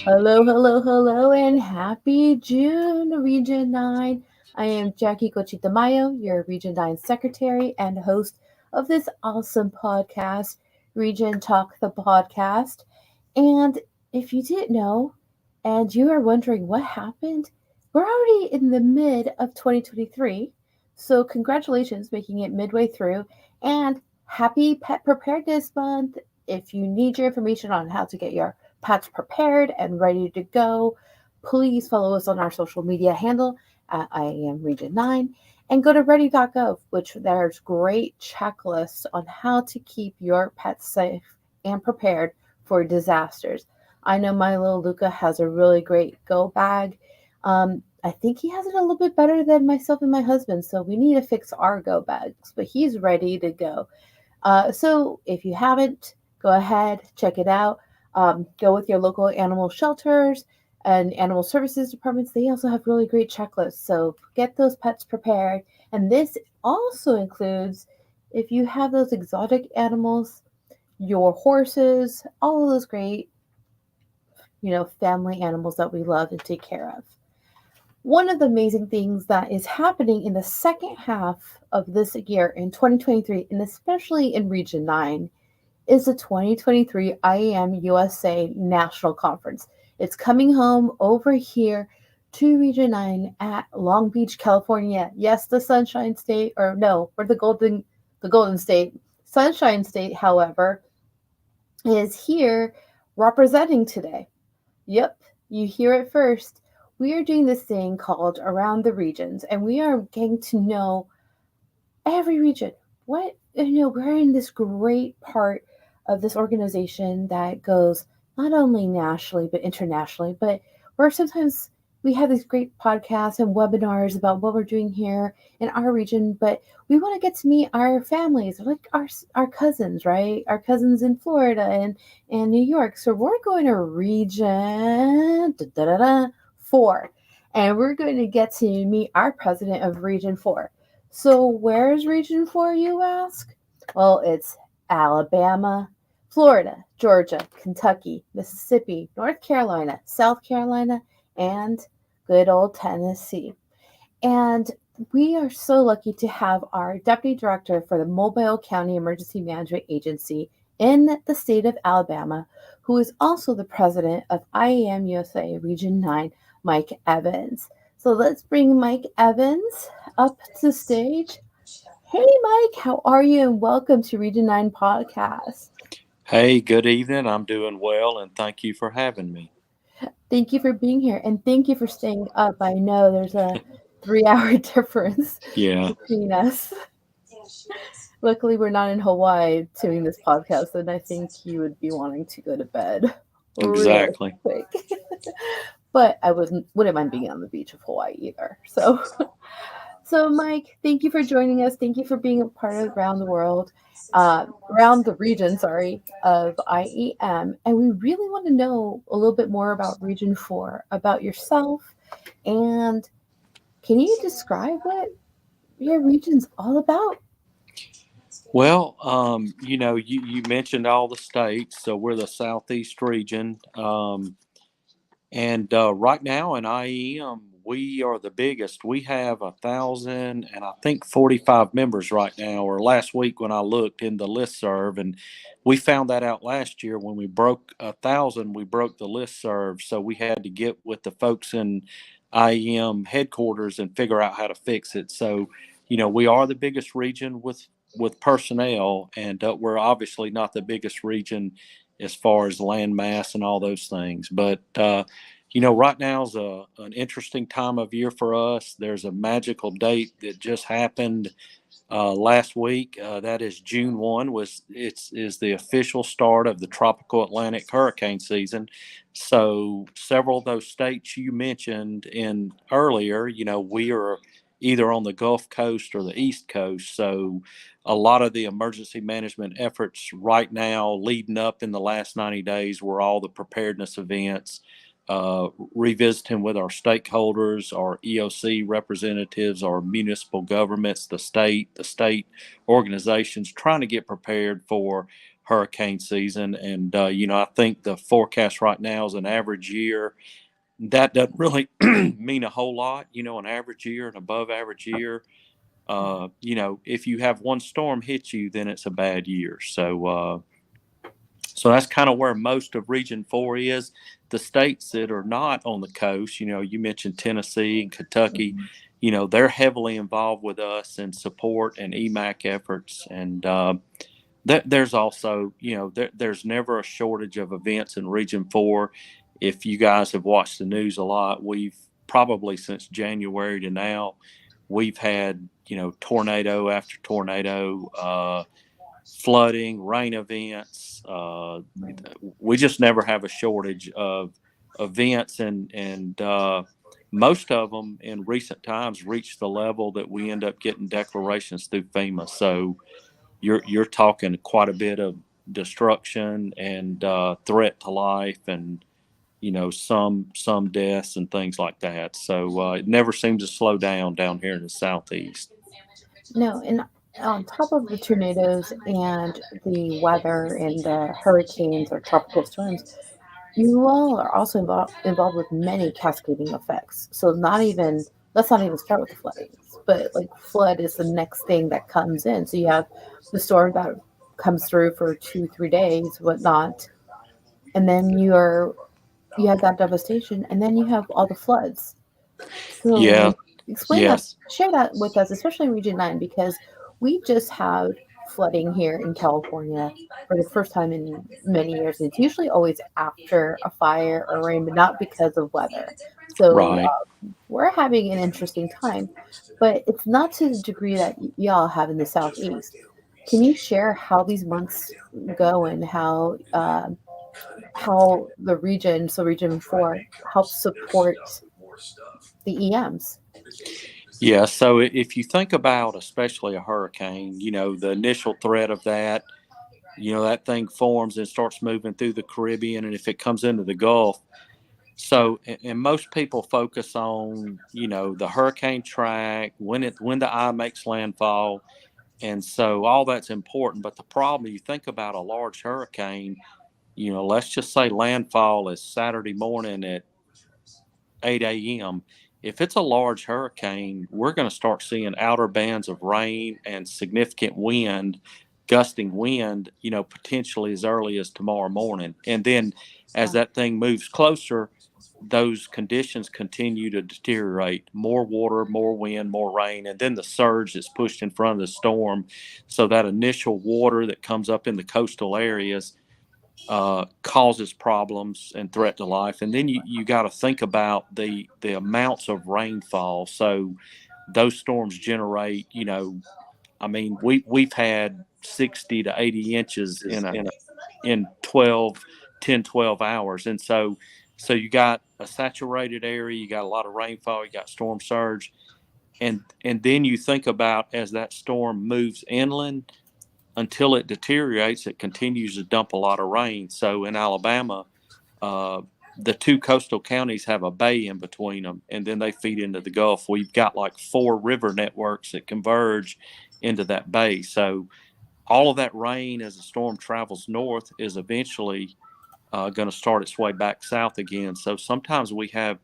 Hello, hello, hello, and happy June, Region 9. I am Jackie Koci Tamayo, your Region 9 secretary and host of this awesome podcast, Region Talk the Podcast. And if you didn't know, and you are wondering what happened, we're already in the mid of 2023. So, congratulations making it midway through, and happy Pet Preparedness Month. If you need your information on how to get your pets prepared and ready to go, please follow us on our social media handle at IAM Region 9 and go to ready.gov, which there's great checklists on how to keep your pets safe and prepared for disasters. I know my little Luca has a really great go bag. I think he has it a little bit better than myself and my husband, so we need to fix our go bags, but he's ready to go. So if you haven't, go ahead, check it out. Go with your local animal shelters and animal services departments. They also have really great checklists. So get those pets prepared. And this also includes if you have those exotic animals, your horses, all of those great, family animals that we love and take care of. One of the amazing things that is happening in the second half of this year in 2023, and especially in Region 9, is the 2023 IAEM-USA National Conference. It's coming home over here to Region 9 at Long Beach, California. Yes, the Sunshine State, or the Golden State. Sunshine State, however, is here representing today. Yep, you hear it first. We are doing this thing called Around the Regions, and we are getting to know every region. We're in this great part of this organization that goes not only nationally but internationally, but where sometimes we have these great podcasts and webinars about what we're doing here in our region, but we want to get to meet our families, like our cousins, right? Our cousins in Florida and New York. So we're going to Region 4, and we're going to get to meet our president of Region 4. So where's Region 4, you ask? Well, it's Alabama, Florida, Georgia, Kentucky, Mississippi, North Carolina, South Carolina, and good old Tennessee. And we are so lucky to have our Deputy Director for the Mobile County Emergency Management Agency in the state of Alabama, who is also the president of IAEM-USA Region 9, Mike Evans. So let's bring Mike Evans up to stage. Hey, Mike, how are you? And welcome to Region 9 Podcast. Hey, good evening. I'm doing well, and thank you for having me. Thank you for being here, and thank you for staying up. I know there's a 3-hour difference between us. Luckily, we're not in Hawaii doing this podcast, and I think you would be wanting to go to bed Exactly. Really quick. But I wouldn't mind being on the beach of Hawaii either. So Mike, thank you for joining us. Thank you for being a part of around the region, of IEM. And we really want to know a little bit more about Region 4, about yourself. And can you describe what your region's all about? Well, you mentioned all the states, so we're the Southeast region. And right now in IEM, we are the biggest. We have 1,000 and I think 45 members right now, or last week when I looked in the listserv. And we found that out last year when we broke 1,000, we broke the listserv. So we had to get with the folks in IEM headquarters and figure out how to fix it. So, we are the biggest region with personnel, and we're obviously not the biggest region as far as land mass and all those things. But right now is an interesting time of year for us. There's a magical date that just happened last week. That is June 1 is the official start of the tropical Atlantic hurricane season. So several of those states you mentioned in earlier, we are either on the Gulf Coast or the East Coast. So a lot of the emergency management efforts right now leading up in the last 90 days were all the preparedness events revisiting with our stakeholders, our EOC representatives, our municipal governments, the state organizations, trying to get prepared for hurricane season. And, I think the forecast right now is an average year. That doesn't really mean a whole lot, an average year, an above average year. If you have one storm hit you, then it's a bad year. So that's kind of where most of Region 4 is. The states that are not on the coast, you mentioned Tennessee and Kentucky, Mhm. they're heavily involved with us in support and EMAC efforts. And there's also, there's never a shortage of events in Region 4. If you guys have watched the news a lot, we've probably since January to now, we've had, tornado after tornado, flooding, rain events. Right. We just never have a shortage of events, and most of them in recent times reach the level that we end up getting declarations through FEMA. So you're talking quite a bit of destruction and threat to life, and some deaths and things like that. So it never seems to slow down here in the southeast. No, and on top of the tornadoes and the weather and the hurricanes or tropical storms, you all are also involved with many cascading effects. So not even let's not even start with the floodings, but like flood is the next thing that comes in. So you have the storm that comes through for 2, 3 days, whatnot, and then you have that devastation, and then you have all the floods. Yeah. So explain that, Yes. share that with us, especially in Region 9, because we just had flooding here in California for the first time in many years. It's usually always after a fire or rain, but not because of weather. So Right. we're having an interesting time, but it's not to the degree that y'all have in the Southeast. Can you share how these months go and how the region, so Region 4, helps support the EMs? Yeah, so if you think about especially a hurricane, the initial threat of that, that thing forms and starts moving through the Caribbean, and if it comes into the Gulf, so and most people focus on, the hurricane track, when the eye makes landfall, and so all that's important. But the problem, you think about a large hurricane, let's just say landfall is Saturday morning at 8 a.m. If it's a large hurricane, we're going to start seeing outer bands of rain and significant wind, gusting wind, potentially as early as tomorrow morning. And then as Wow. that thing moves closer, those conditions continue to deteriorate. More water, more wind, more rain, and then the surge that's pushed in front of the storm. So that initial water that comes up in the coastal areas causes problems and threat to life. And then you got to think about the amounts of rainfall. So those storms generate, I mean, we've had 60 to 80 inches in 12 hours. And so you got a saturated area, you got a lot of rainfall, you got storm surge, and then you think about as that storm moves inland until it deteriorates, it continues to dump a lot of rain. So in Alabama, uh, the two coastal counties have a bay in between them, and then they feed into the Gulf. We've got like four river networks that converge into that bay. So all of that rain as the storm travels north is eventually going to start its way back south again. So sometimes we have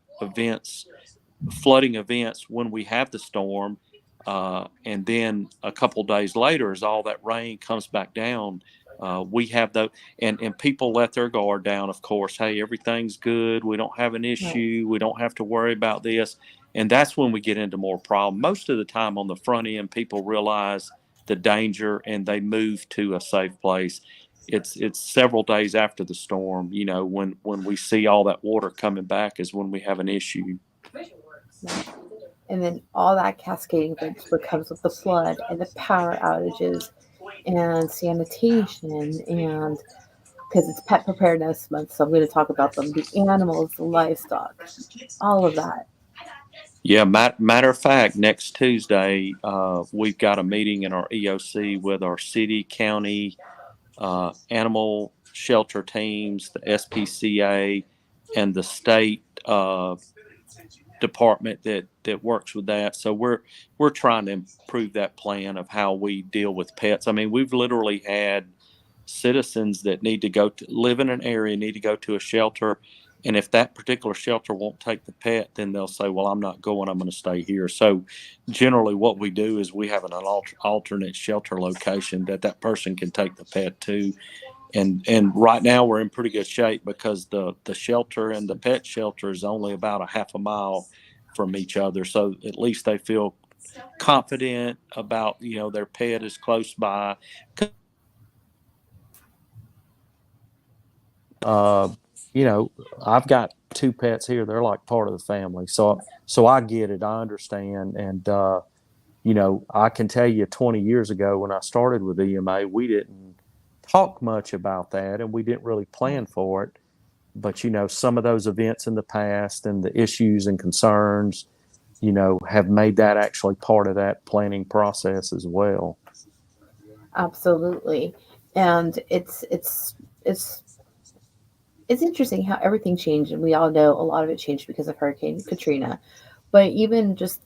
flooding events when we have the storm, and then a couple days later, as all that rain comes back down, we have those, and people let their guard down. Of course, hey, everything's good. We don't have an Right. issue. We don't have to worry about this, and that's when we get into more problem. Most of the time, on the front end, people realize the danger and they move to a safe place. It's several days after the storm, when we see all that water coming back is when we have an issue. Right. And then all that cascading effects what comes with the flood and the power outages and sanitation and because it's pet preparedness month, so I'm going to talk about them, the animals, the livestock, all of that. Yeah, matter of fact, next Tuesday, we've got a meeting in our EOC with our city, county, animal shelter teams, the SPCA, and the state department that works with that. So we're trying to improve that plan of how we deal with pets. I mean, we've literally had citizens that need to go to live in an area, need to go to a shelter, and if that particular shelter won't take the pet, then they'll say, well, I'm not going, I'm going to stay here. So generally what we do is we have an alternate shelter location that person can take the pet to. And right now we're in pretty good shape because the shelter and the pet shelter is only about a half a mile from each other, so at least they feel confident about, their pet is close by. uh I've got two pets here, they're like part of the family, so I get it, I understand. And I can tell you 20 years ago when I started with EMA, we didn't talk much about that and we didn't really plan for it. But some of those events in the past and the issues and concerns, have made that actually part of that planning process as well. Absolutely. And it's interesting how everything changed, and we all know a lot of it changed because of Hurricane Katrina. But even just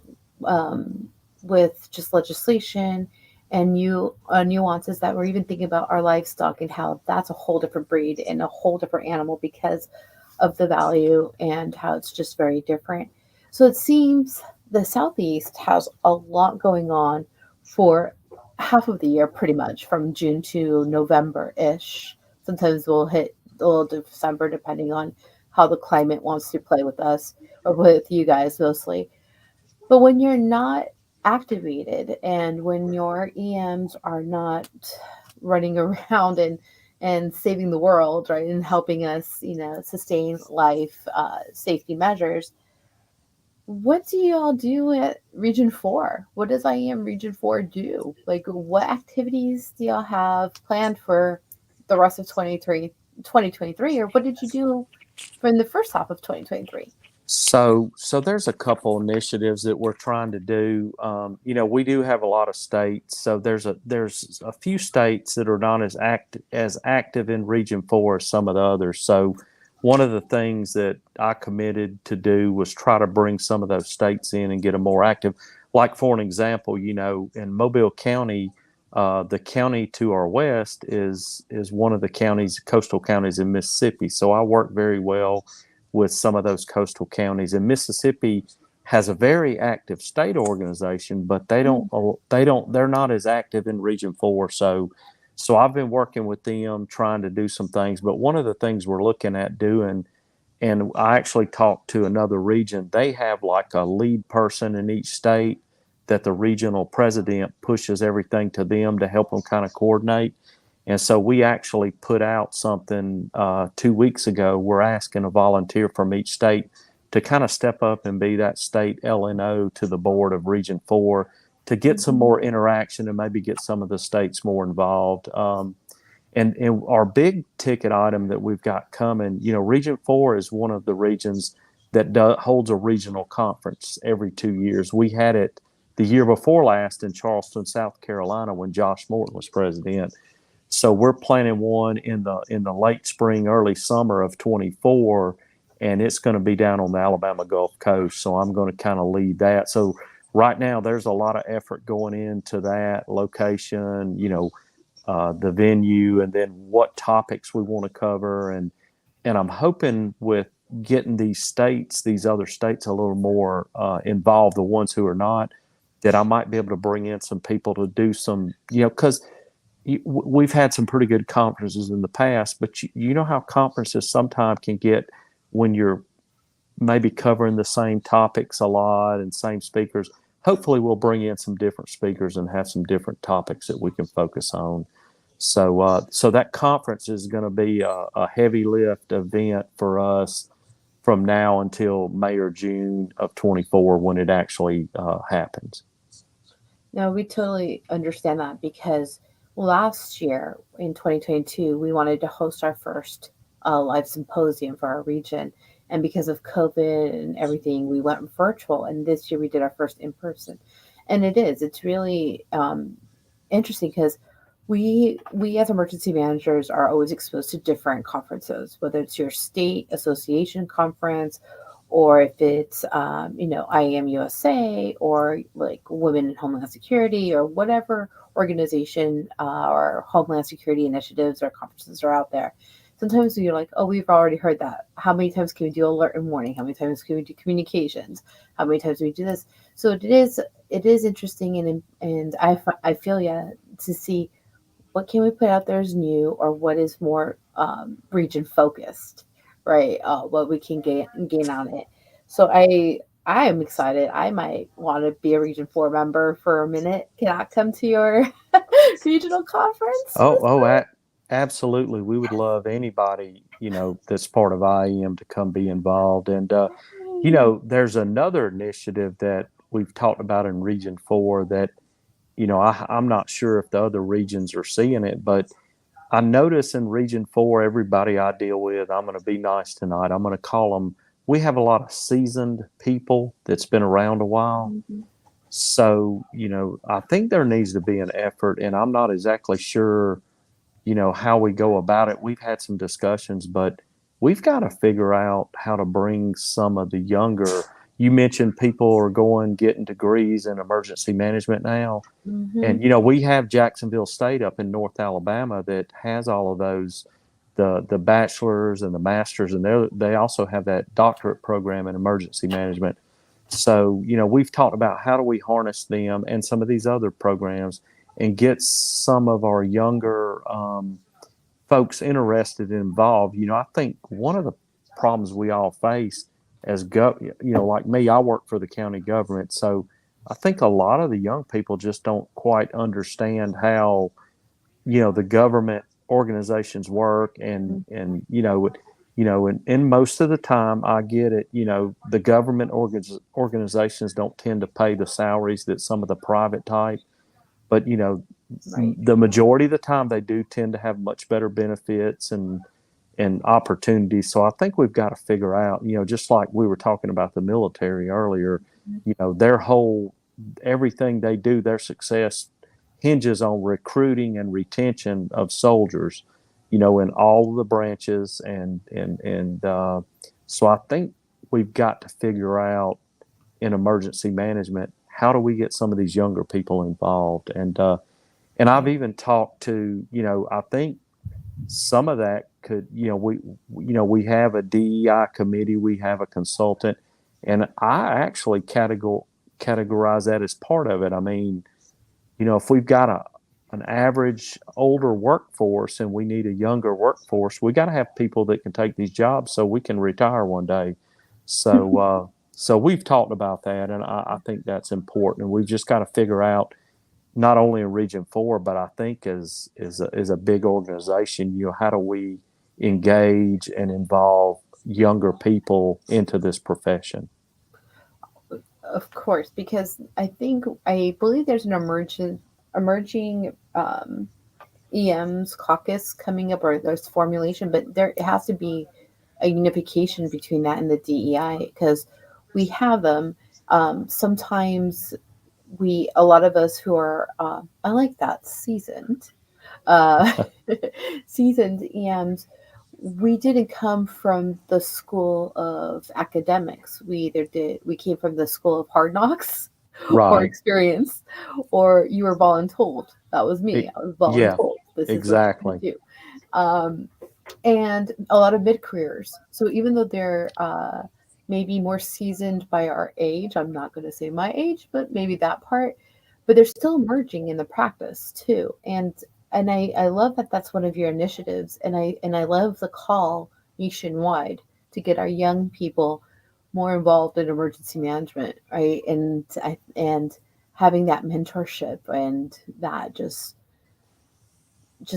um, with just legislation and new nuances that we're even thinking about our livestock and how that's a whole different breed and a whole different animal because of the value and how it's just very different. So it seems the Southeast has a lot going on for half of the year, pretty much from June to November ish. Sometimes we'll hit a little December depending on how the climate wants to play with us or with you guys mostly. But when you're not activated and when your EMs are not running around and saving the world, right, and helping us, sustain life, safety measures, what do y'all do at Region 4? What does IAM Region 4 do? Like, what activities do y'all have planned for the rest of 2023, or what did you do from the first half of 2023? So there's a couple initiatives that we're trying to do. We do have a lot of states. So there's a few states that are not as active in Region Four as some of the others. So one of the things that I committed to do was try to bring some of those states in and get them more active. Like for an example, in Mobile County, the county to our west is one of the coastal counties in Mississippi. So I work very well with some of those coastal counties. And Mississippi has a very active state organization, but they're not as active in Region Four. So I've been working with them trying to do some things. But one of the things we're looking at doing, and I actually talked to another region, they have like a lead person in each state that the regional president pushes everything to them to help them kind of coordinate. And so we actually put out something 2 weeks ago. We're asking a volunteer from each state to kind of step up and be that state LNO to the board of Region 4 to get some Mhm. more interaction and maybe get some of the states more involved. And our big ticket item that we've got coming, Region 4 is one of the regions that holds a regional conference every 2 years. We had it the year before last in Charleston, South Carolina, when Josh Morton was president. So we're planning one in the late spring, early summer of 24, and it's going to be down on the Alabama Gulf Coast. So I'm going to kind of lead that. So right now, there's a lot of effort going into that location, the venue, and then what topics we want to cover, and I'm hoping with getting these other states a little more involved, the ones who are not, that I might be able to bring in some people to do some, because we've had some pretty good conferences in the past, but you know how conferences sometimes can get when you're maybe covering the same topics a lot and same speakers. Hopefully, we'll bring in some different speakers and have some different topics that we can focus on. So that conference is going to be a heavy lift event for us from now until May or June of 24 when it actually happens. No, we totally understand that because last year in 2022, we wanted to host our first live symposium for our region. And because of COVID and everything, we went virtual. And this year we did our first in person. And it's really interesting because we as emergency managers are always exposed to different conferences, whether it's your state association conference, or if it's IAM-USA, or like Women in Homeland Security, or whatever organization or Homeland Security initiatives or conferences are out there. Sometimes you're like, oh, we've already heard that. How many times can we do alert and warning? How many times can we do communications? How many times do we do this? So it is interesting, and I feel, yeah, to see what can we put out there as new, or what is more region focused, right? What we can gain on it. So I am excited. I might want to be a Region 4 member for a minute. Can I come to your regional conference Oh, this oh, absolutely. We would love anybody, that's part of IEM to come be involved. And, time? there's another initiative that we've talked about in Region 4 that, I'm not sure if the other regions are seeing it, but I notice in Region 4, everybody I deal with, I'm going to be nice tonight. I'm going to call them, we have a lot of seasoned people that's been around a while. Mhm. So, I think there needs to be an effort, and I'm not exactly sure, how we go about it. We've had some discussions, but we've got to figure out how to bring some of the younger. You mentioned people are getting degrees in emergency management now. Mhm. And we have Jacksonville State up in North Alabama that has all of those, the bachelors and the masters, and they also have that doctorate program in emergency management. So we've talked about how do we harness them and some of these other programs and get some of our younger folks interested and involved. I think one of the problems we all face as like me, I work for the county government, so I think a lot of the young people just don't quite understand how the government organizations work, and most of the time I get it. The government organizations don't tend to pay the salaries that some of the private type, but Right. the majority of the time they do tend to have much better benefits and opportunities. So I think we've got to figure out, just like we were talking about the military earlier, their whole everything they do, their success hinges on recruiting and retention of soldiers, in all of the branches, and so I think we've got to figure out in emergency management how do we get some of these younger people involved, and I've Right. even talked to, I think some of that could, we have a DEI committee, we have a consultant, and I actually categorize that as part of it. I mean, if we've got an average older workforce and we need a younger workforce, we got to have people that can take these jobs so we can retire one day. So we've talked about that, and I think that's important. And we've just got to figure out, not only in Region 4, but I think as a big organization, how do we engage and involve younger people into this profession? Of course, because I believe there's an emerging EM's caucus coming up, or there's formulation, but there has to be a unification between that and the DEI, because we have them. Sometimes a lot of us who are, I like that, uh, seasoned EMs, we didn't come from the school of academics. We came from the school of hard knocks or Right. experience, or you were voluntold. That was me. I was Yeah, voluntold. This is what you're going exactly. to do. Um, and a lot of mid careers. So even though they're maybe more seasoned by our age, I'm not going to say my age, but maybe that part, but they're still emerging in the practice too. And I love that that's one of your initiatives, and I love the call nationwide to get our young people more involved in emergency management, right? And having that mentorship, and that just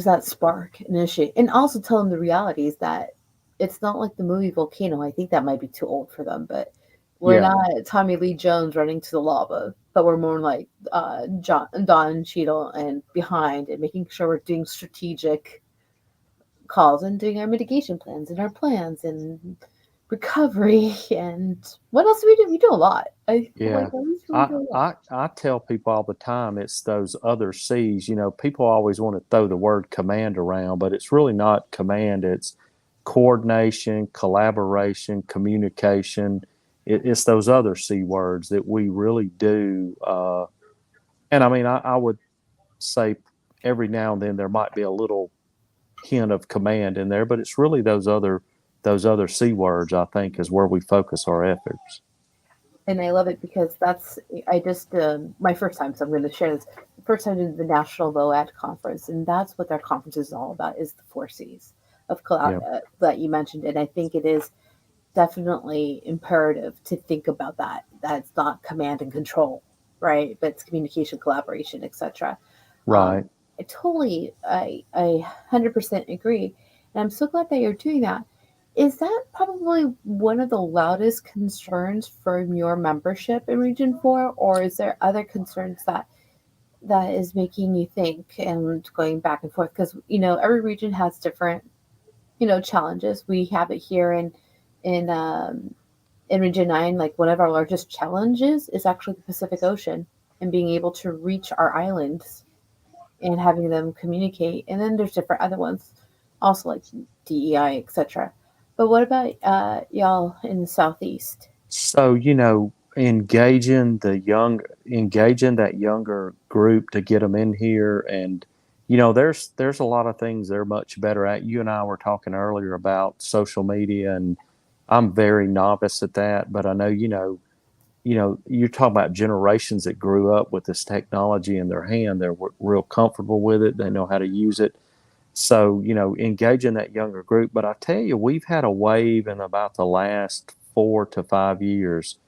that spark initiate, and also tell them the realities that it's not like the movie Volcano. I think that might be too old for them, but we're Yeah. not Tommy Lee Jones running to the lava, but we're more like Don Cheadle and behind, and making sure we're doing strategic calls and doing our mitigation plans and our plans and recovery. And what else do we do? We do a lot. Like Yeah. that is really I, really well. I tell people all the time it's those other C's. You know, people always want to throw the word command around, but it's really not command. It's coordination, collaboration, communication. It's those other C words that we really do. And I mean, I would say every now and then there might be a little hint of command in there, but it's really those other C words. I think is where we focus our efforts. And I love it because that's I just my first time, so I'm going to share this. The first time in the National VOAD conference, and that's what their conference is all about: is the four C's of Yeah. that you mentioned. And I think it is definitely imperative to think about that. That's not command and control, right? But it's communication, collaboration, etc. Right. I totally, I 100% agree, and I'm so glad that you're doing that. Is that probably one of the loudest concerns from your membership in Region Four, or is there other concerns that is making you think and going back and forth? Because every region has different challenges. We have it here in in Region 9, like one of our largest challenges is actually the Pacific Ocean and being able to reach our islands and having them communicate. And then there's different other ones, also like DEI, etc. But what about y'all in the Southeast? So, engaging that younger group to get them in here, and there's a lot of things they're much better at. You and I were talking earlier about social media, and I'm very novice at that, but I know you're talking about generations that grew up with this technology in their hand. They're real comfortable with it. They know how to use it. So, engaging that younger group. But I tell you, we've had a wave in about the last 4 to 5 years.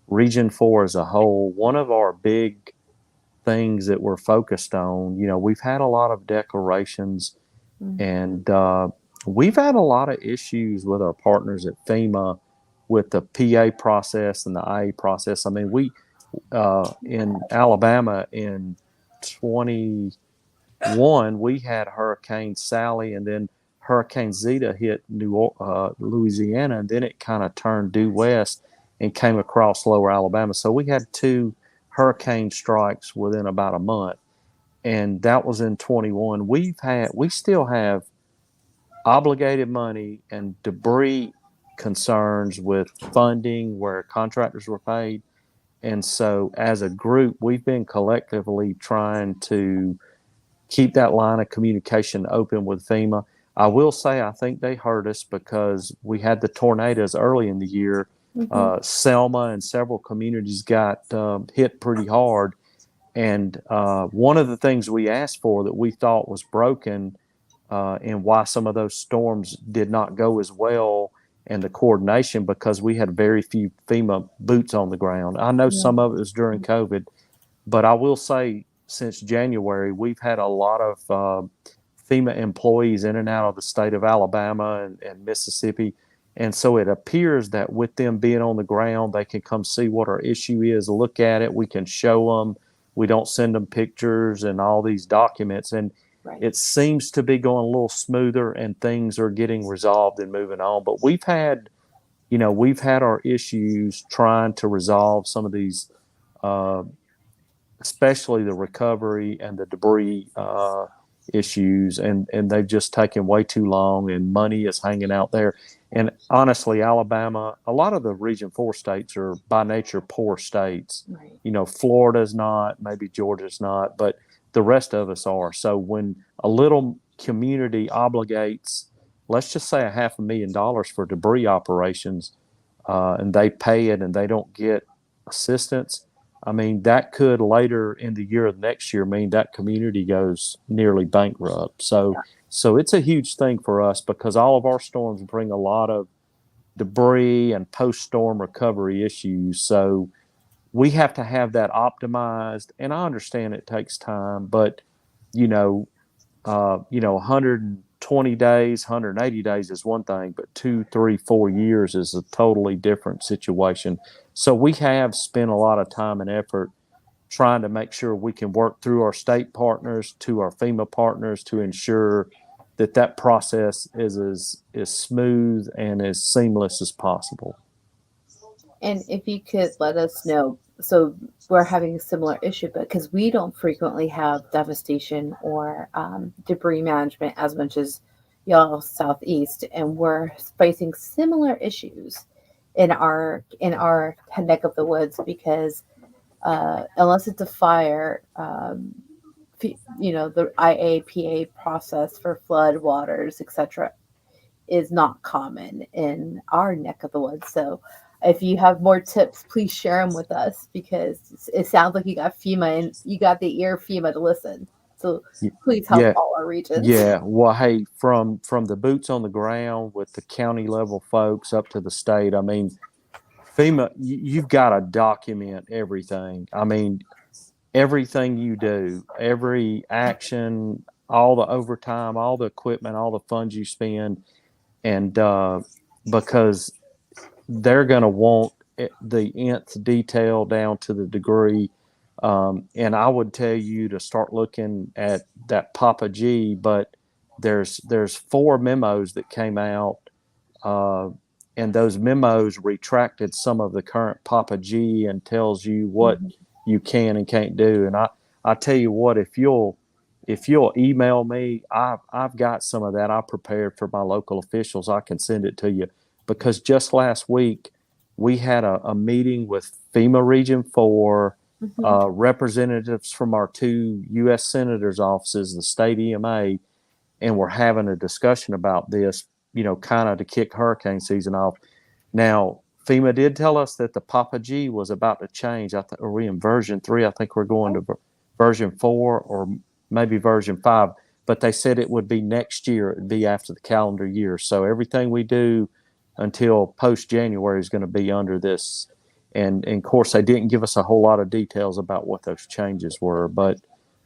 Region 4 as a whole, one of our big things that we're focused on, we've had a lot of declarations, Mm, and we've had a lot of issues with our partners at FEMA with the PA process and the IA process. I mean, we in Alabama in 21, we had Hurricane Sally, and then Hurricane Zeta hit Louisiana, and then it kind of turned due west and came across lower Alabama. So we had two hurricane strikes within about a month, and that was in 21. We still have obligated money and debris concerns with funding where contractors were paid. And so, as a group, we've been collectively trying to keep that line of communication open with FEMA. I will say, I think they hurt us because we had the tornadoes early in the year. mm-hmm. Selma and several communities got hit pretty hard. And one of the things we asked for that we thought was broken, and why some of those storms did not go as well, and the coordination, because we had very few FEMA boots on the ground. I know Yeah. some of it was during COVID, but I will say since January, we've had a lot of FEMA employees in and out of the state of Alabama and Mississippi. And so it appears that with them being on the ground, they can come see what our issue is, look at it. We can show them. We don't send them pictures and all these documents. And Right. it seems to be going a little smoother, and things are getting resolved and moving on. But we've had our issues trying to resolve some of these uh, especially the recovery and the debris issues, and they've just taken way too long, and money is hanging out there. And honestly, Alabama, a lot of the Region 4 states are by nature poor states. Right. Florida's not, maybe Georgia's not, but the rest of us are. So when a little community obligates, let's just say $500,000 for debris operations, and they pay it and they don't get assistance, I mean, that could later in the year of next year mean that community goes nearly bankrupt. So, Yeah. so it's a huge thing for us because all of our storms bring a lot of debris and post-storm recovery issues. So we have to have that optimized. And I understand it takes time, but you know, 120 days, 180 days is one thing, but 2, 3, 4 years is a totally different situation. So we have spent a lot of time and effort trying to make sure we can work through our state partners to our FEMA partners to ensure that that process is as smooth and as seamless as possible. And if you could let us know, so we're having a similar issue, but because we don't frequently have devastation or debris management as much as y'all southeast, and we're facing similar issues in our neck of the woods because unless it's a fire, the IAPA process for flood waters, etc., is not common in our neck of the woods. So if you have more tips, please share them with us because it sounds like you got FEMA and you got the ear of FEMA to listen. So Y- please help Yeah, all our regions. yeah. Well, hey, from the boots on the ground with the county level folks up to the state, I mean, FEMA, you've got to document everything. I mean, everything you do, every action, all the overtime, all the equipment, all the funds you spend, and because they're going to want the nth detail down to the degree. And I would tell you to start looking at that Papa G, but there's four memos that came out, uh, and those memos retracted some of the current Papa G and tells you what Mhm. you can and can't do. And I tell you what, if you'll email me, I've got some of that I prepared for my local officials. I can send it to you because just last week we had a meeting with FEMA Region 4, Mhm. representatives from our two U.S. senators' offices, the state EMA, and we're having a discussion about this, kind of to kick hurricane season off. Now, FEMA did tell us that the Papa G was about to change. Are we in version 3? I think we're going to version 4 or maybe version 5. But they said it would be next year. It would be after the calendar year. So everything we do until post January is going to be under this. And of course, they didn't give us a whole lot of details about what those changes were.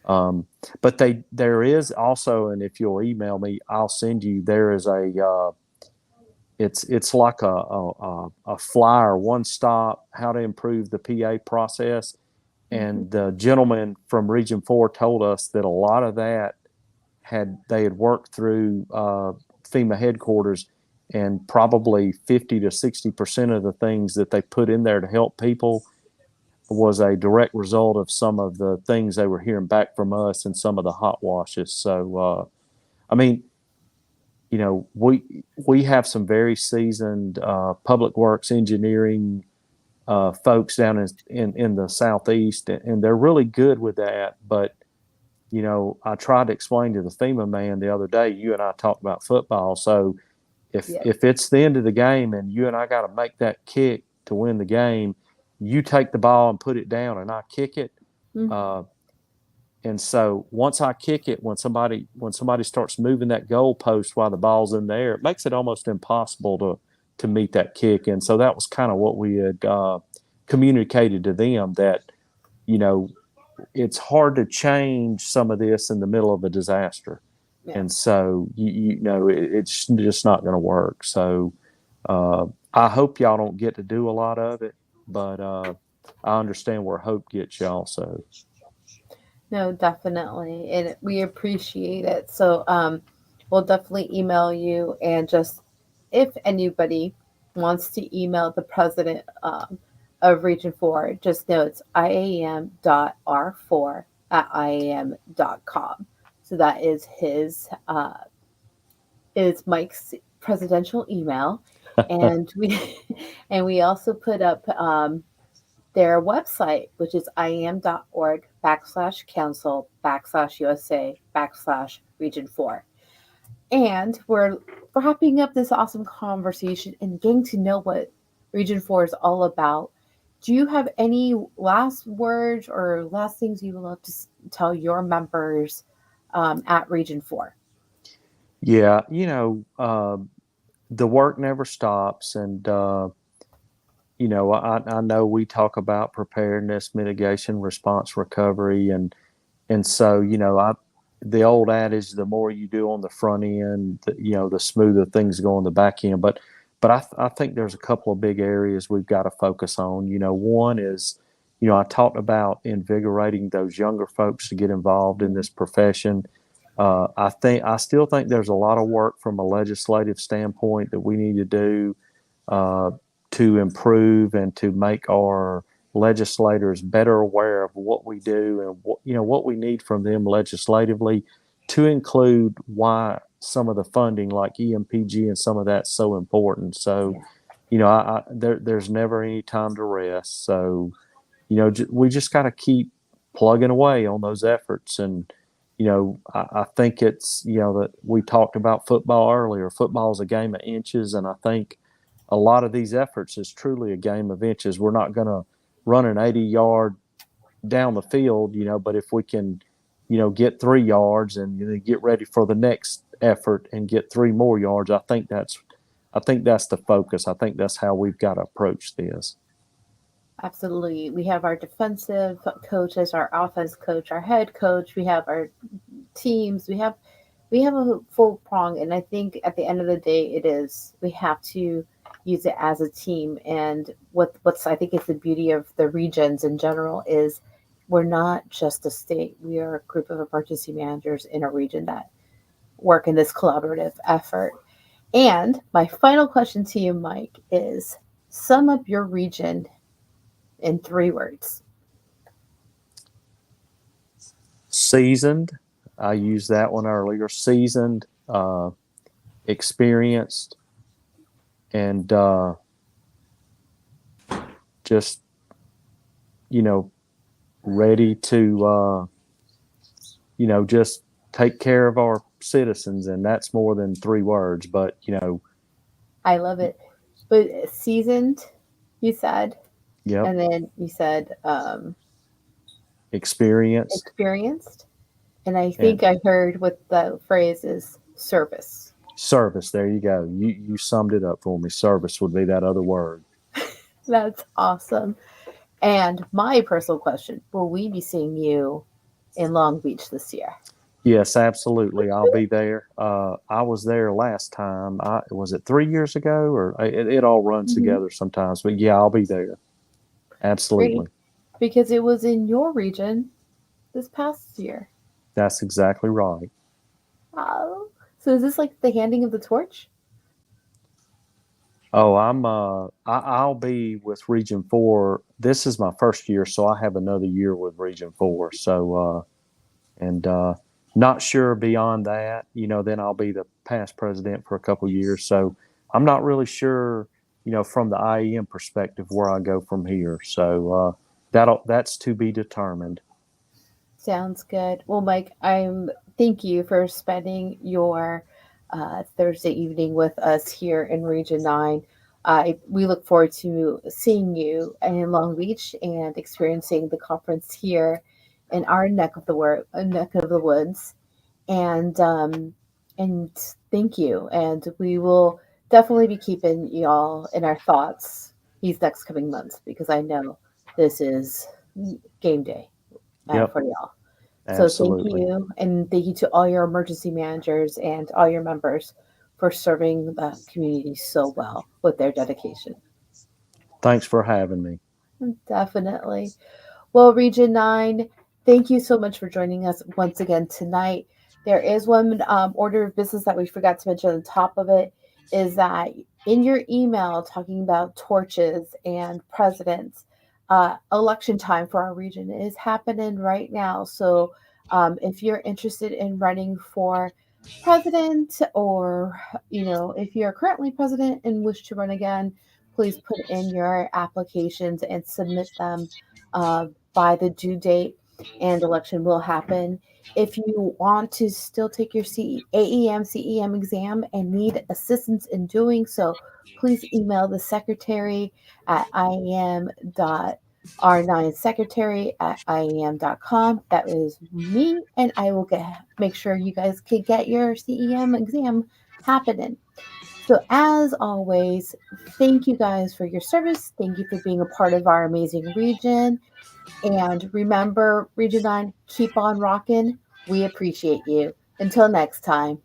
Um, but there is also, and if you'll email me, I'll send you. There is it's like a flyer, one stop, how to improve the PA process. Mhm. And the gentleman from Region 4 told us that a lot of that they had worked through FEMA headquarters, and probably 50 to 60% of the things that they put in there to help people was a direct result of some of the things they were hearing back from us and some of the hot washes. So, I mean, we have some very seasoned public works engineering folks down in the southeast, and they're really good with that. But I tried to explain to the FEMA man the other day. You and I talked about football, so Yep. if it's the end of the game and you and I got to make that kick to win the game, you take the ball and put it down, and I kick it. Mhm. Uh, and so once I kick it, when somebody starts moving that goal post while the ball's in the air, it makes it almost impossible to meet that kick. And so that was kind of what we had communicated to them, that you know it's hard to change some of this in the middle of a disaster. Yeah. And so it's just not going to work. So I hope y'all don't get to do a lot of it, but I understand where hope gets you also. No, definitely. And we appreciate it. So we'll definitely email you and just if anybody wants to email the president of Region 4, just know it's iam.r4@iam.com. So that is Mike's presidential email. And we and we also put up their website, which is iam.org/council/USA/region 4. And we're wrapping up this awesome conversation and getting to know what Region 4 is all about. Do you have any last words or last things you would love to tell your members at Region 4? Yeah, the work never stops, and I know we talk about preparedness, mitigation, response, recovery, and so the old adage, the more you do on the front end, the smoother things go on the back end. But I think there's a couple of big areas we've got to focus on. One is, I talked about invigorating those younger folks to get involved in this profession. I still think there's a lot of work from a legislative standpoint that we need to do uh, to improve and to make our legislators better aware of what we do and what we need from them legislatively, to include why some of the funding like EMPG and some of that's so important. So, Yeah, there's never any time to rest. So, we just got to keep plugging away on those efforts. And, I think it's, that we talked about football earlier. Football is a game of inches. And I think a lot of these efforts is truly a game of inches. We're not going to run an 80-yard down the field, but if we can, get 3 yards and get ready for the next effort and get 3 more yards, I think that's the focus. I think that's how we've got to approach this. absolutely. We have our defensive coaches, our offense coach, our head coach. We have our teams. We have a full prong, and I think at the end of the day, it is we have to use it as a team. And what's I think is the beauty of the regions in general is we're not just a state. We are a group of emergency managers in a region that work in this collaborative effort. And my final question to you, Mike, is sum up your region in 3 words. Seasoned, I used that one earlier. Seasoned, experienced, and just you know ready to just take care of our citizens, and that's more than 3 words. But I love it. But seasoned, you said, yep, and then you said experienced, experienced. And I and think I heard what the phrase is service. service. There you go. You summed it up for me. Service would be that other word. That's awesome. And my personal question, will we be seeing you in Long Beach this year? Yes, absolutely. I'll be there. I was there last time. Was it 3 years ago, or it all runs Mhm. together sometimes. But yeah, I'll be there. Great. Absolutely. Because it was in your region this past year. That's exactly right. Oh. So is this like the handing of the torch? Oh, I'll be with Region 4. This is my first year, so I have another year with Region 4. So and not sure beyond that. Then I'll be the past president for a couple years. So I'm not really sure, from the IEM perspective where I go from here. So that's to be determined. Sounds good. Well, Mike, I'm thank you for spending your Thursday evening with us here in Region 9. We look forward to seeing you in Long Beach and experiencing the conference here in our neck of the woods. And and thank you. And we will definitely be keeping y'all in our thoughts these next coming months because I know this is game day Yep, for y'all. So thank absolutely. you, and thank you to all your emergency managers and all your members for serving the community so well with their dedication. Thanks for having me. Definitely. Well, Region 9, thank you so much for joining us once again tonight. There is one order of business that we forgot to mention on the top of it is that in your email talking about torches and presidents, election time for our region is happening right now. So if you're interested in running for president or, if you're currently president and wish to run again, please put in your applications and submit them uh, by the due date, and election will happen. If you want to still take your AEM, CEM exam and need assistance in doing so, please email the secretary at IAM.R9secretary at IAM.com. That is me, and I will make sure you guys can get your CEM exam happening. So, as always, thank you guys for your service. Thank you for being a part of our amazing region. And remember, Region 9, keep on rocking. We appreciate you. Until next time.